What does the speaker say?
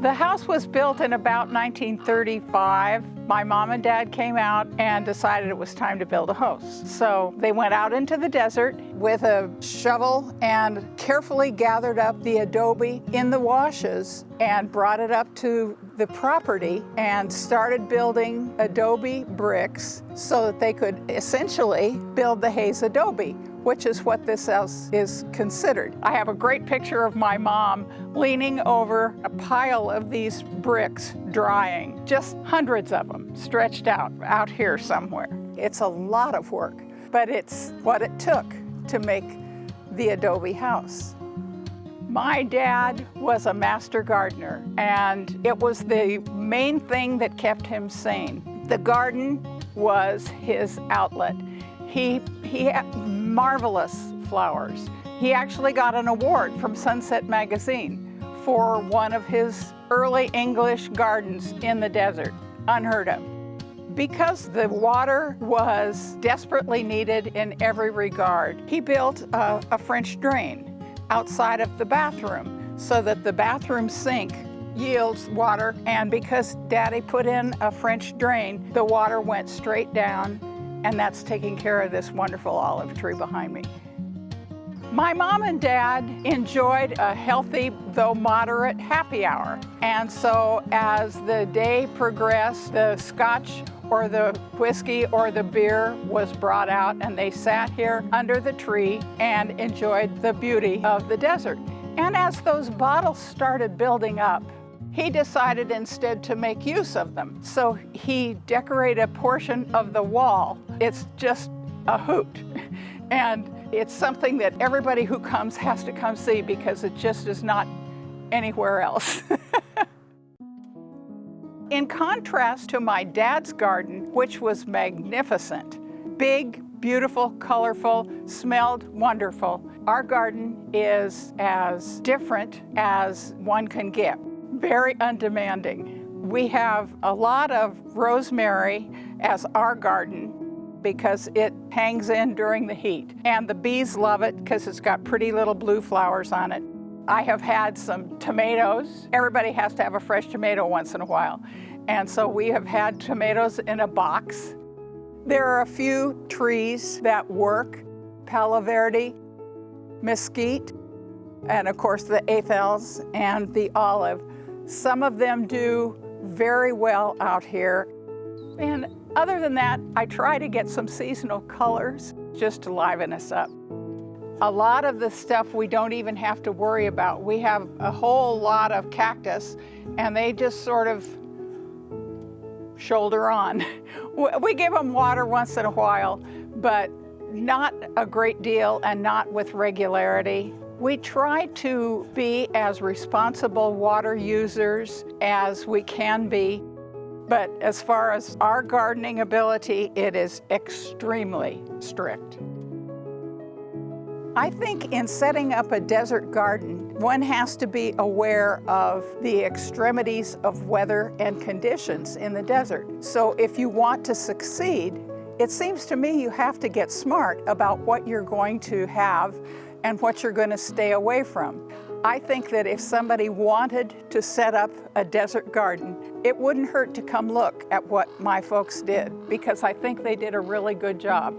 The house was built in about 1935. My mom and dad came out and decided it was time to build a house. So they went out into the desert with a shovel and carefully gathered up the adobe in the washes and brought it up to the property and started building adobe bricks so that they could essentially build the Hayes Adobe, which is what this house is considered. I have a great picture of my mom leaning over a pile of these bricks drying, just hundreds of them stretched out here somewhere. It's a lot of work, but it's what it took to make the adobe house. My dad was a master gardener, and it was the main thing that kept him sane. The garden was his outlet. He had marvelous flowers. He actually got an award from Sunset Magazine for one of his early English gardens in the desert, unheard of. Because the water was desperately needed in every regard, he built a French drain outside of the bathroom so that the bathroom sink yields water, and because Daddy put in a French drain, the water went straight down, and that's taking care of this wonderful olive tree behind me. My mom and dad enjoyed a healthy, though moderate, happy hour. And so as the day progressed, the scotch or the whiskey or the beer was brought out, and they sat here under the tree and enjoyed the beauty of the desert. And as those bottles started building up, he decided instead to make use of them. So he decorated a portion of the wall. It's just a hoot. And it's something that everybody who comes has to come see because it just is not anywhere else. In contrast to my dad's garden, which was magnificent, big, beautiful, colorful, smelled wonderful, our garden is as different as one can get. Very undemanding. We have a lot of rosemary as our garden because it hangs in during the heat. And the bees love it because it's got pretty little blue flowers on it. I have had some tomatoes. Everybody has to have a fresh tomato once in a while. And so we have had tomatoes in a box. There are a few trees that work, Palo Verde, mesquite, and of course the athels and the olive. Some of them do very well out here. And other than that, I try to get some seasonal colors just to liven us up. A lot of the stuff we don't even have to worry about. We have a whole lot of cactus, and they just sort of shoulder on. We give them water once in a while, but not a great deal and not with regularity. We try to be as responsible water users as we can be, but as far as our gardening ability, it is extremely strict. I think in setting up a desert garden, one has to be aware of the extremities of weather and conditions in the desert. So if you want to succeed, it seems to me you have to get smart about what you're going to have and what you're going to stay away from. I think that if somebody wanted to set up a desert garden, it wouldn't hurt to come look at what my folks did, because I think they did a really good job.